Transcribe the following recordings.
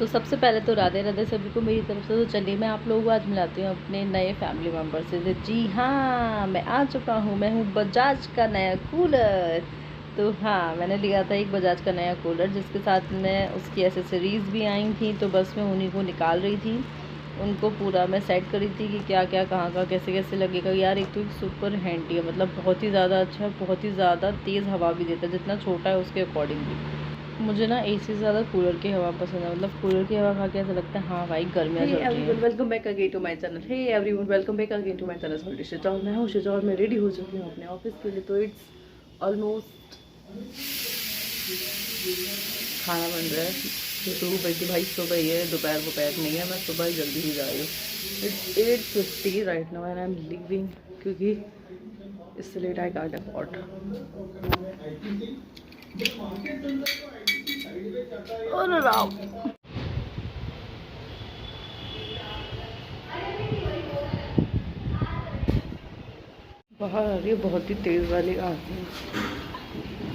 तो सबसे पहले तो राधे राधे सभी को मेरी तरफ से। तो चलिए मैं आप लोगों को आज मिलाती हूँ अपने नए फैमिली मेम्बर से। तो जी हाँ, मैं आ चुका हूँ। मैं हूँ बजाज का नया कूलर। तो हाँ, मैंने लिया था एक बजाज का नया कूलर, जिसके साथ में उसकी एसेसरीज़ भी आई थी। तो बस मैं उन्हीं को निकाल रही थी, उनको पूरा मैं सेट करी थी कि क्या क्या कहाँ का कैसे कैसे लगेगा। यार एक तो एक सुपर हैंडी है, मतलब बहुत ही ज़्यादा अच्छा है, बहुत ही ज़्यादा तेज़ हवा भी देता है, जितना छोटा है उसके अकॉर्डिंगली। मुझे ना एसी से ज़्यादा कूलर की हवा पसंद है। मतलब कूलर की हवा खा के ऐसा लगता है हाँ भाई गर्मियाँ चल रही हैं। Welcome back again to my channel. Hey everyone, welcome back again to my channel salty Shijaul. मैं हूँ शिजौल, मैं रेडी हो चुकी हूँ अपने ऑफिस के लिए। तो इट्स ऑलमोस्ट खाना बन रहा है। तो सुबह की भाई सुबह ही है, दोपहर नहीं है। मैं सुबह ही जल्दी ही जा रही हूँ। It's 8:50 right now and I am leaving, क्योंकि इससे लेट आई कांट अफोर्ड। और राम बाहर आ रही है बहुत ही तेज़ वाली आंधी।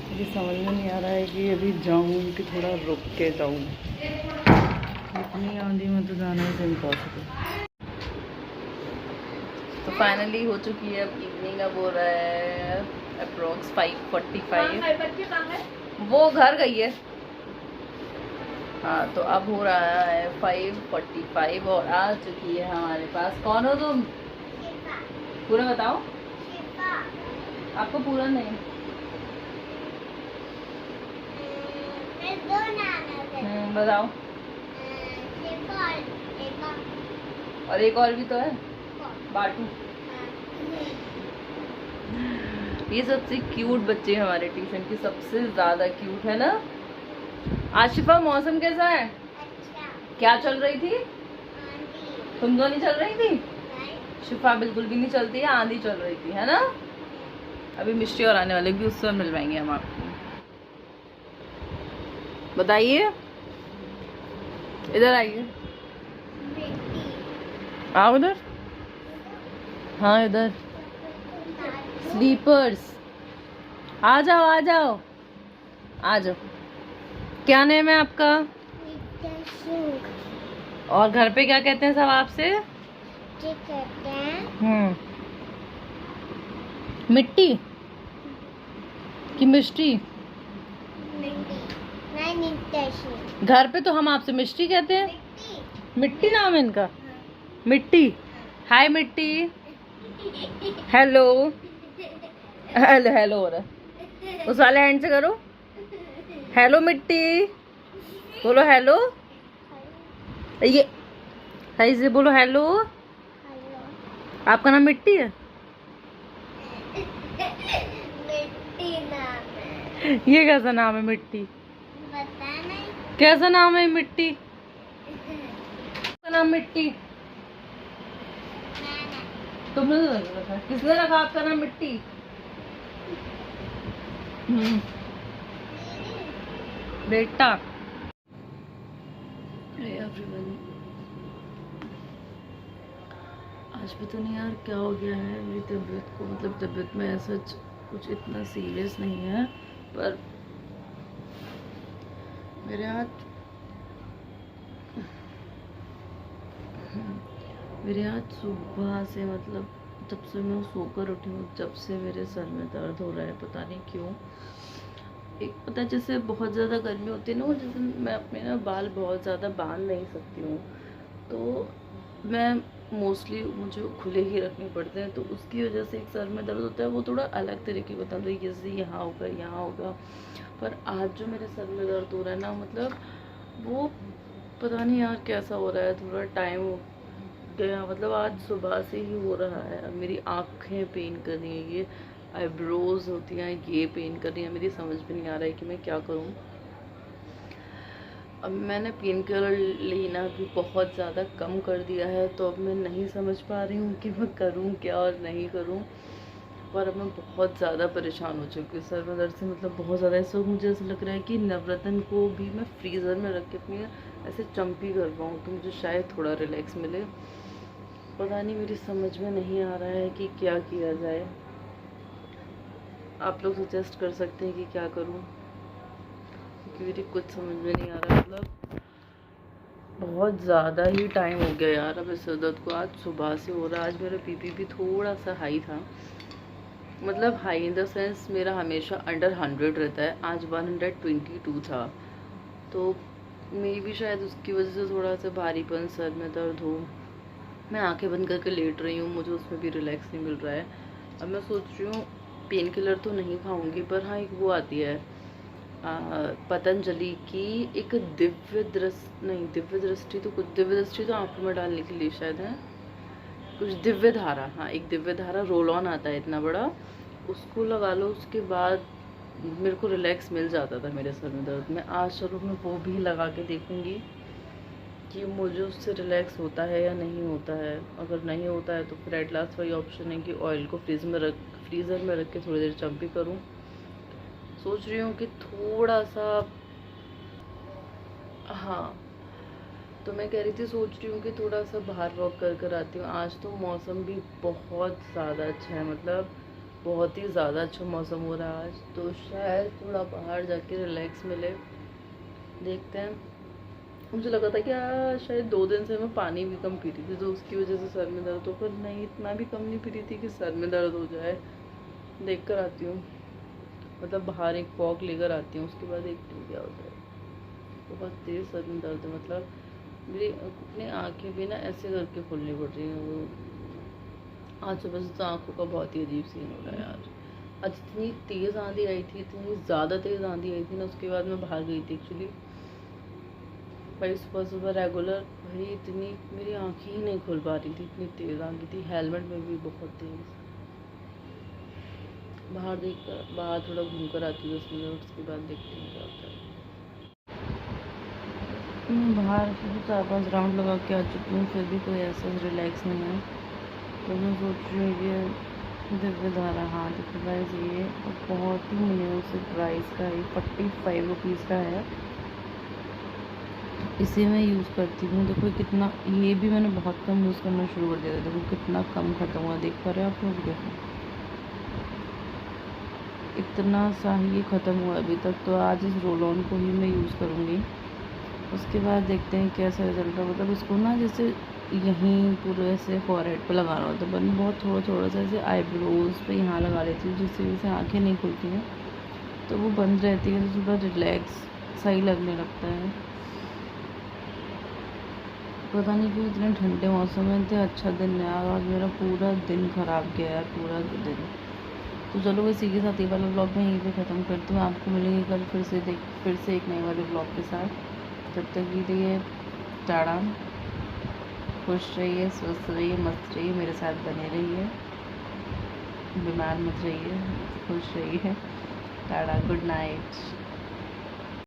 मुझे समझ में नहीं आ रहा है कि अभी जाऊँ कि थोड़ा रुक के जाऊँ। इतनी आंधी में तो जाना इज इम्पॉसिबल। तो फाइनली हो चुकी है अब इवनिंग। अब हो रहा है अप्रोक्स 5:45। वो घर गई है। हाँ, तो अब हो रहा है 5:45 और आ चुकी है हमारे पास। कौन हो तुम? पूरा बताओ। आपको पूरा नहीं? बताओ। और एक और भी तो है, बाटू। ये सबसे क्यूट बच्चे हैं हमारे ट्यूशन की, सबसे ज्यादा क्यूट है ना। आशिफा, मौसम कैसा है? अच्छा। क्या चल रही थी? आंधी। तुम तो नहीं चल रही थी? नहीं। शिफा बिल्कुल भी नहीं चलती है, आंधी चल रही थी, है ना। अभी मिष्टी और आने वाले भी उससे मिलवाएंगे हम आपको। बताइए, इधर आइए। आओ उधर। हाँ इधर। स्लीपर्स, आ जाओ आ जाओ आ जाओ। क्या नेम है आपका? और घर पे क्या कहते हैं सब आपसे? कहते हैं मिट्टी की मिष्टी। घर पे तो हम आपसे मिष्टी कहते हैं। मिट्टी नाम है इनका। मिट्टी। हाय मिट्टी। हेलो हेलो हेलो हो रहा है। उस वाले हैंड से करो। हेलो मिट्टी, बोलो हेलो। ये सही से बोलो हेलो। आपका नाम मिट्टी है? मिट्टी नाम है। ये कैसा नाम है मिट्टी? पता नहीं कैसा नाम है मिट्टी। आपका नाम मिट्टी? तुमने रखा? किसने रखा आपका नाम मिट्टी? बेटा। एवरीवन, आज पता नहीं यार क्या हो गया है मेरी तबीयत को। मतलब तबीयत में ऐसा कुछ इतना सीरियस नहीं है, पर मेरे आज सुबह से, मतलब जब से मैं सोकर उठी हूँ जब से मेरे सर में दर्द हो रहा है, पता नहीं क्यों। एक पता है जैसे बहुत ज़्यादा गर्मी होती है ना, जैसे मैं अपने ना बाल बहुत ज़्यादा बांध नहीं सकती हूँ, तो मैं मोस्टली मुझे खुले ही रखने पड़ते हैं, तो उसकी वजह से एक सर में दर्द होता है। वो थोड़ा अलग तरीके का होता है, जैसे यहाँ होगा। पर आज जो मेरे सर में दर्द हो रहा है ना, मतलब वो पता नहीं यार कैसा हो रहा है। थोड़ा टाइम हो गया, मतलब आज सुबह से ही हो रहा है। अब मेरी आँखें पेन कर रही हैं, ये आईब्रोज होती हैं ये पेन कर रही हैं। मेरी समझ में नहीं आ रहा है कि मैं क्या करूँ। अब मैंने पेन किलर लेना भी बहुत ज़्यादा कम कर दिया है, तो अब मैं नहीं समझ पा रही हूँ कि मैं करूँ क्या और नहीं करूँ। पर अब मैं बहुत ज़्यादा परेशान हो चुकी हूँ सर में दर्द से। मतलब बहुत ज़्यादा। इस वक्त मुझे ऐसा लग रहा है कि नवरत्न को भी मैं फ्रीज़र में रख के अपनी ऐसे चंपी कर पाऊँ, तो मुझे शायद थोड़ा रिलैक्स मिले। पता नहीं, मेरी समझ में नहीं आ रहा है कि क्या किया जाए। आप लोग सजेस्ट कर सकते हैं कि क्या करूं, क्योंकि मेरी कुछ समझ में नहीं आ रहा। मतलब बहुत ज़्यादा ही टाइम हो गया यार अब इस सर दर्द को। आज सुबह से हो रहा है। आज मेरा बीपी भी थोड़ा सा हाई था, मतलब हाई इन द सेंस मेरा हमेशा अंडर 100 रहता है। आज 122 था, तो मे भी शायद उसकी वजह से थोड़ा सा भारीपन, सर में दर्द हो। मैं आंखें बंद करके लेट रही हूँ, मुझे उसमें भी रिलैक्स नहीं मिल रहा है। अब मैं सोच रही हूँ पेन किलर तो नहीं खाऊंगी, पर हाँ एक वो आती है पतंजलि की एक दिव्य दृष्टि तो कुछ, दिव्य दृष्टि तो आंखों में डालने के लिए शायद है, कुछ दिव्य धारा, हाँ एक दिव्य धारा रोल ऑन आता है इतना बड़ा, उसको लगा लो। उसके बाद मेरे को रिलैक्स मिल जाता था मेरे सर में दर्द में। आज चलो मैं वो भी लगा के देखूँगी कि मुझे उससे रिलैक्स होता है या नहीं होता है। अगर नहीं होता है तो फिर एट लास्ट वही ऑप्शन है कि ऑयल को फ्रीज़र में रख के थोड़ी देर चम्पी करूँ। सोच रही हूँ कि थोड़ा सा, हाँ तो मैं कह रही थी, सोच रही हूँ कि थोड़ा सा बाहर वॉक कर कर आती हूँ। आज तो मौसम भी बहुत ज़्यादा अच्छा है, मतलब बहुत ही ज़्यादा अच्छा मौसम हो रहा है आज, तो शायद थोड़ा बाहर जाके रिलैक्स मिले, देखते हैं। मुझे लगा था कि शायद 2 दिन से मैं पानी भी कम पी रही थी तो उसकी वजह से सर में दर्द हो, पर नहीं इतना भी कम नहीं पी रही थी कि सर में दर्द हो जाए। देख कर आती हूँ, मतलब बाहर एक वॉक लेकर आती हूँ, उसके बाद देखती हूँ क्या होता है। बहुत तेज़ सर में दर्द है, मतलब मेरी अपनी आँखें भी ना ऐसे करके खोलनी पड़ रही हैं। वो आज सुबह से तो आँखों का बहुत ही अजीब सीन हो रहा है यार। आज इतनी तेज़ आंधी आई थी, इतनी ज़्यादा तेज़ आंधी आई थी ना, उसके बाद मैं बाहर गई थी एक्चुअली भाई सुबह सुबह रेगुलर। भाई इतनी मेरी आँखें ही नहीं खुल पा रही थी, इतनी तेज़ आंधी थी, हेलमेट में भी बहुत तेज़। बाहर थोड़ा घूम कर आती हूँ 10 मिनट, उसके बाद देखती हूँ क्या होता है। मैं बाहर से 4-5 राउंड लगा के आ चुकी हूँ, फिर भी कोई ऐसा रिलैक्स नहीं है। तो मैं सोच रही हूँ ये दिव्य धारा, हाँ दिव्य प्राइस ये बहुत ही मिनिमम से प्राइस का है, 45 रुपीज़ का है। इसे मैं यूज़ करती हूँ। देखो कितना, ये भी मैंने बहुत कम यूज़ करना शुरू कर दिया था। देखो कितना कम ख़त्म हुआ, देख पा रहे हो आप लोग? देखो इतना सा ही ये ख़त्म हुआ अभी तक। तो आज इस रोल ऑन को ही मैं यूज़ करूँगी, उसके बाद देखते हैं कैसा रिजल्ट है। मतलब इसको ना जैसे यहीं पूरे ऐसे फॉरहेड पे लगाना होता है, पर मैं बहुत थोड़ा सा ऐसे आईब्रोज़ पे यहाँ लगा लेती हूँ, जिसकी वजह से आँखें नहीं खुलती हैं, तो वो बंद रहती है, तो थोड़ा रिलैक्स सही लगने लगता है। पता नहीं क्यों इतने ठंडे मौसम में इतने अच्छा दिन है यार। आज मेरा पूरा दिन ख़राब गया यार, पूरा दिन। तो चलो इसी के साथ ये वाला ब्लॉग मैं यहीं पे ख़त्म करती हूँ। आपको मिलेंगे कल फिर से एक नए वाले ब्लॉग के साथ। तब तक के लिए टाटा, खुश रहिए, स्वस्थ रहिए, मस्त रहिए, मेरे साथ बने रहिए, बीमार मत रहिए, खुश रहिए। Tata, good night.